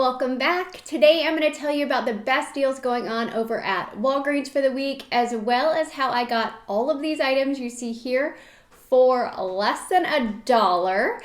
Welcome back. Today I'm going to tell you about the best deals going on over at Walgreens for the week, as well as how I got all of these items you see here for less than $1.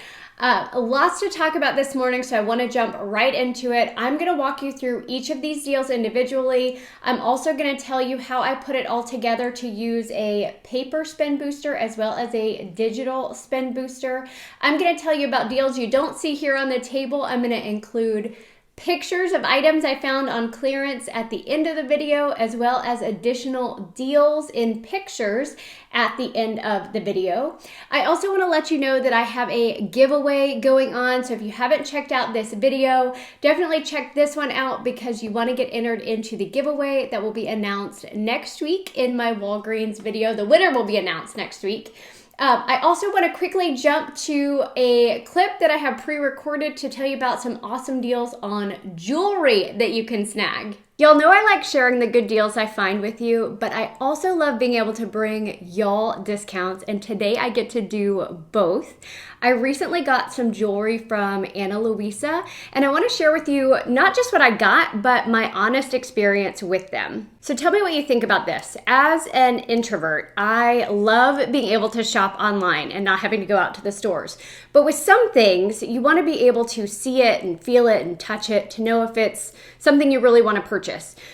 Lots to talk about this morning, so I want to jump right into it. I'm going to walk you through each of these deals individually. I'm also going to tell you how I put it all together to use a paper spend booster as well as a digital spend booster. I'm going to tell you about deals you don't see here on the table. I'm going to include pictures of items I found on clearance at the end of the video, as well as additional deals in pictures at the end of the video. I also want to let you know that I have a giveaway going on, so if you haven't checked out this video, definitely check this one out because you want to get entered into the giveaway that will be announced next week in my Walgreens video. The winner will be announced next week. I also want to quickly jump to a clip that I have pre-recorded to tell you about some awesome deals on jewelry that you can snag. Y'all know I like sharing the good deals I find with you, but I also love being able to bring y'all discounts, and today I get to do both. I recently got some jewelry from Ana Luisa, and I want to share with you not just what I got, but my honest experience with them. So tell me what you think about this. As an introvert, I love being able to shop online and not having to go out to the stores. But with some things, you want to be able to see it and feel it and touch it to know if it's something you really want to purchase.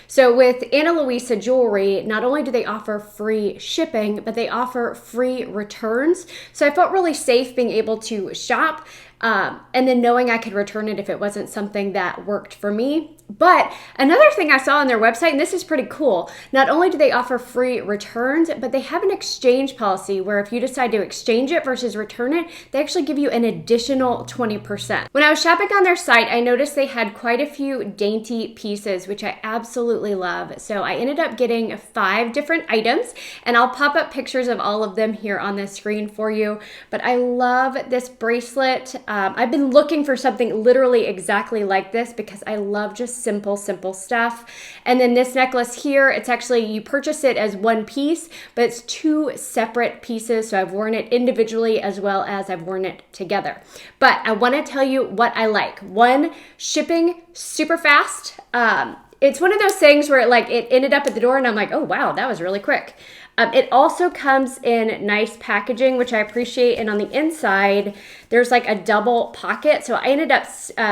So with Ana Luisa jewelry, not only do they offer free shipping, but they offer free returns. So I felt really safe being able to shop and then knowing I could return it if it wasn't something that worked for me. But another thing I saw on their website, and this is pretty cool, not only do they offer free returns, but they have an exchange policy where if you decide to exchange it versus return it, they actually give you an additional 20%. When I was shopping on their site, I noticed they had quite a few dainty pieces, which I absolutely love. So I ended up getting 5 different items, and I'll pop up pictures of all of them here on the screen for you. But I love this bracelet. I've been looking for something literally exactly like this because I love just simple stuff. And then this necklace here, it's actually, you purchase it as one piece, but it's 2 separate pieces. So I've worn it individually as well as I've worn it together. But I want to tell you what I like. One, shipping super fast. It's one of those things where it ended up at the door and I'm like, oh wow, that was really quick. It also comes in nice packaging, which I appreciate. And on the inside, there's like a double pocket. So I ended up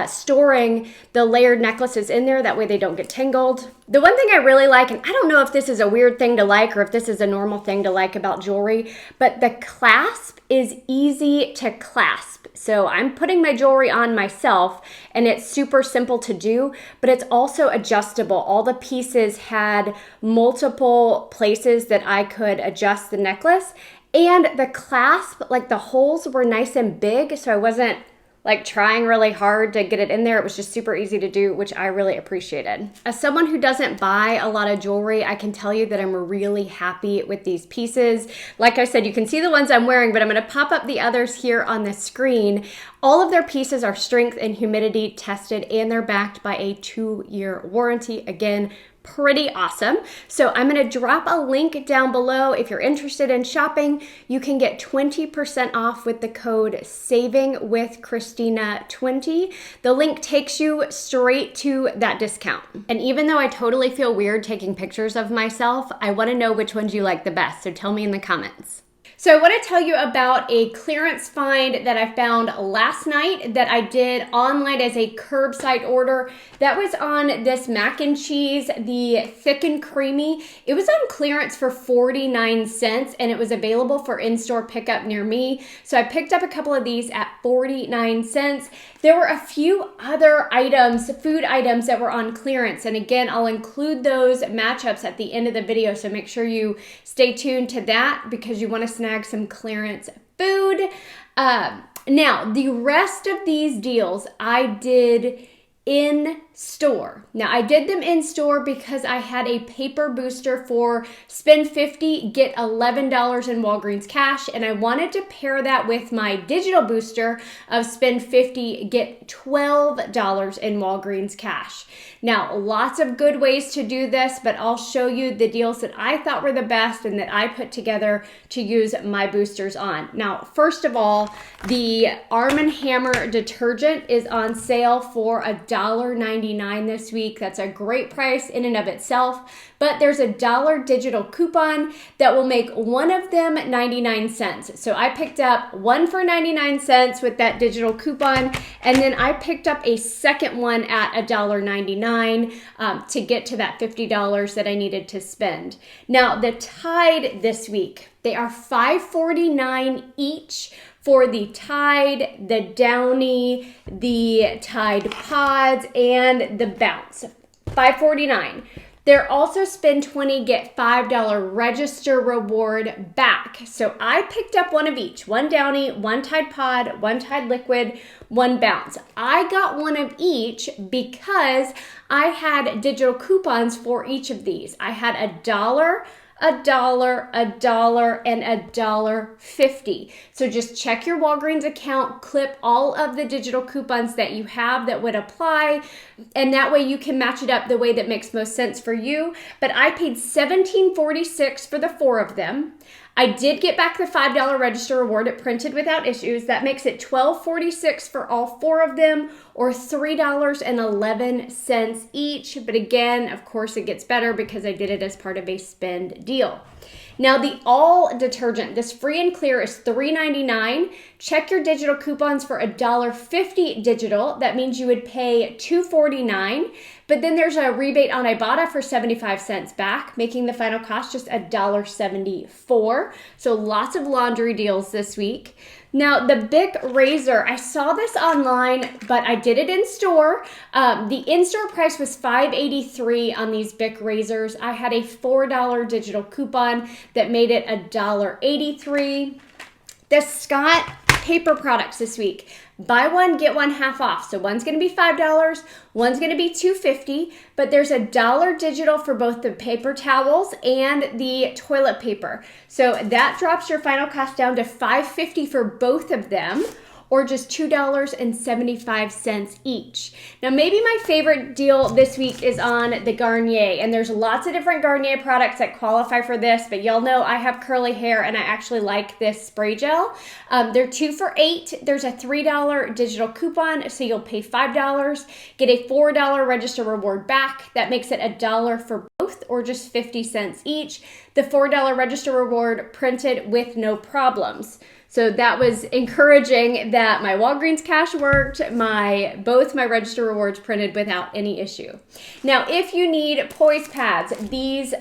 storing the layered necklaces in there. That way they don't get tangled. The one thing I really like, and I don't know if this is a weird thing to like or if this is a normal thing to like about jewelry, but the clasp is easy to clasp. So I'm putting my jewelry on myself and it's super simple to do, but it's also adjustable. All the pieces had multiple places that I could adjust the necklace, and the clasp, like the holes were nice and big, so I wasn't like trying really hard to get it in there. It was just super easy to do, which I really appreciated. As someone who doesn't buy a lot of jewelry, I can tell you that I'm really happy with these pieces. Like I said, you can see the ones I'm wearing, but I'm gonna pop up the others here on the screen. All of their pieces are strength and humidity tested, and they're backed by a 2-year warranty. Again, pretty awesome. So I'm going to drop a link down below. If you're interested in shopping, you can get 20% off with the code SAVINGWithChristina20. The link takes you straight to that discount. And even though I totally feel weird taking pictures of myself, I want to know which ones you like the best. So tell me in the comments. So I want to tell you about a clearance find that I found last night that I did online as a curbside order. That was on this mac and cheese, the thick and creamy. It was on clearance for 49 cents and it was available for in-store pickup near me. So I picked up a couple of these at 49 cents. There were a few other items, food items that were on clearance. And again, I'll include those matchups at the end of the video. So make sure you stay tuned to that because you want to snag some clearance food. Now, the rest of these deals I did in store. Now, I did them in store because I had a paper booster for spend $50, get $11 in Walgreens cash, and I wanted to pair that with my digital booster of spend $50, get $12 in Walgreens cash. Now, lots of good ways to do this, but I'll show you the deals that I thought were the best and that I put together to use my boosters on. Now, first of all, the Arm & Hammer detergent is on sale for $1 $1.99 this week. That's a great price in and of itself, but there's a $1 digital coupon that will make one of them 99 cents. So I picked up one for 99 cents with that digital coupon, and then I picked up a second one at $1.99 to get to that $50 that I needed to spend. Now, the Tide this week, they are $5.49 each for the Tide, the Downy, the Tide Pods, and the Bounce. $5.49. They're also spend 20, get $5 register reward back. So I picked up one of each, one Downy, one Tide Pod, one Tide Liquid, one Bounce. I got one of each because I had digital coupons for each of these. I had $1, $1, $1, and $1.50. So just check your Walgreens account, clip all of the digital coupons that you have that would apply, and that way you can match it up the way that makes most sense for you. But I paid $17.46 for the 4 of them. I did get back the $5 register reward. It printed without issues. That makes it $12.46 for all 4 of them, or $3.11 each. But again, of course, it gets better because I did it as part of a spend deal. Now, the all detergent, this free and clear, is $3.99. Check your digital coupons for $1.50 digital. That means you would pay $2.49. But then there's a rebate on Ibotta for 75 cents back, making the final cost just $1.74. So lots of laundry deals this week. Now, the Bic razor, I saw this online, but I did it in store. The in-store price was $5.83 on these Bic razors. I had a $4 digital coupon that made it $1.83. The Scott paper products this week. Buy one, get one half off. So one's going to be $5, one's going to be $2.50, but there's $1 digital for both the paper towels and the toilet paper. So that drops your final cost down to $5.50 for both of them, or just $2.75 each. Now, maybe my favorite deal this week is on the Garnier, and there's lots of different Garnier products that qualify for this, but y'all know I have curly hair and I actually like this spray gel. They're 2 for $8. There's a $3 digital coupon, so you'll pay $5, get a $4 register reward back. That makes it $1 for both, or just 50 cents each. The $4 register reward printed with no problems. So that was encouraging that my Walgreens cash worked, both my register rewards printed without any issue. Now, if you need poise pads, these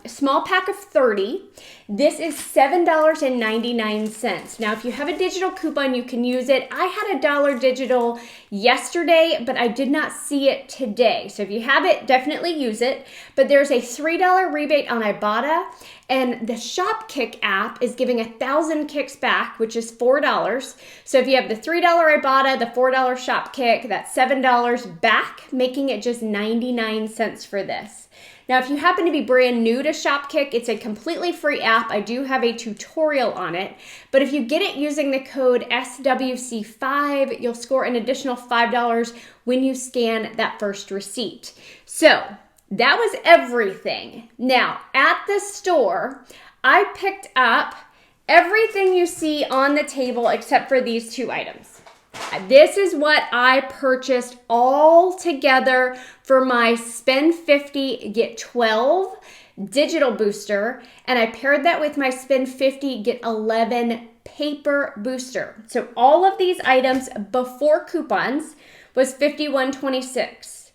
small pack of 30, this is $7.99. Now, if you have a digital coupon, you can use it. I had $1 digital yesterday, but I did not see it today. So if you have it, definitely use it. But there's a $3 rebate on Ibotta, and the Shopkick app is giving 1,000 kicks back, which is $4. So if you have the $3 Ibotta, the $4 Shopkick, that's $7 back, making it just 99 cents for this. Now, if you happen to be brand new to Shopkick, it's a completely free app. I do have a tutorial on it, but if you get it using the code SWC5, you'll score an additional $5 when you scan that first receipt. So that was everything. Now, at the store, I picked up everything you see on the table except for these 2 items. This is what I purchased all together for my spend 50, get 12 digital booster, and I paired that with my spend 50, get 11 paper booster. So all of these items before coupons was $51.26.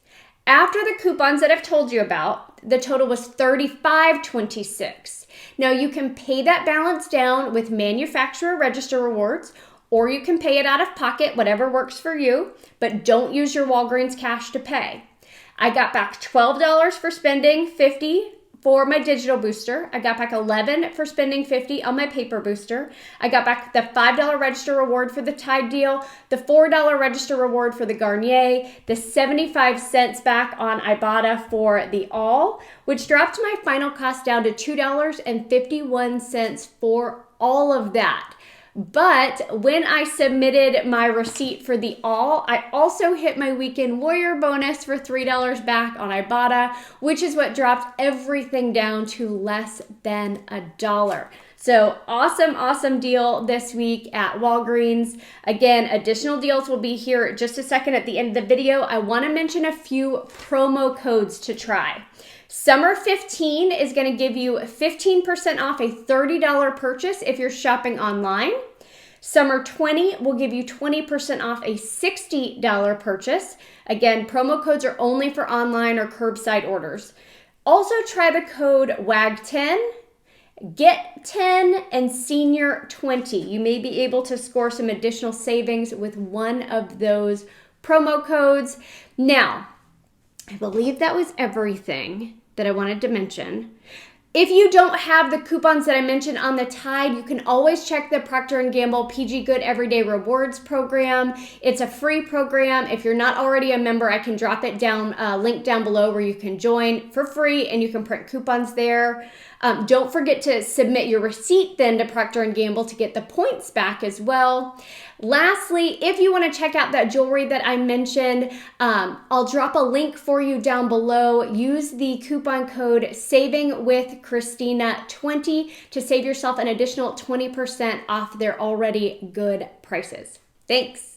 After the coupons that I've told you about, the total was $35.26. Now, you can pay that balance down with manufacturer register rewards, or you can pay it out of pocket, whatever works for you, but don't use your Walgreens cash to pay. I got back $12 for spending $50 for my digital booster. I got back $11 for spending $50 on my paper booster. I got back the $5 register reward for the Tide deal, the $4 register reward for the Garnier, the 75 cents back on Ibotta for the all, which dropped my final cost down to $2.51 for all of that. But when I submitted my receipt for the all, I also hit my weekend warrior bonus for $3 back on Ibotta, which is what dropped everything down to less than $1. So awesome, awesome deal this week at Walgreens. Again, additional deals will be here just a second at the end of the video. I want to mention a few promo codes to try. Summer 15 is going to give you 15% off a $30 purchase if you're shopping online. Summer 20 will give you 20% off a $60 purchase. Again, promo codes are only for online or curbside orders. Also try the code WAG10, GET10, and SENIOR20. You may be able to score some additional savings with one of those promo codes. Now, I believe that was everything that I wanted to mention. If you don't have the coupons that I mentioned on the Tide, you can always check the Procter & Gamble PG Good Everyday Rewards program. It's a free program. If you're not already a member, I can drop it down, link down below where you can join for free and you can print coupons there. Don't forget to submit your receipt then to Procter & Gamble to get the points back as well. Lastly, if you want to check out that jewelry that I mentioned, I'll drop a link for you down below. Use the coupon code SAVINGWITHCHRISTINA20 to save yourself an additional 20% off their already good prices. Thanks.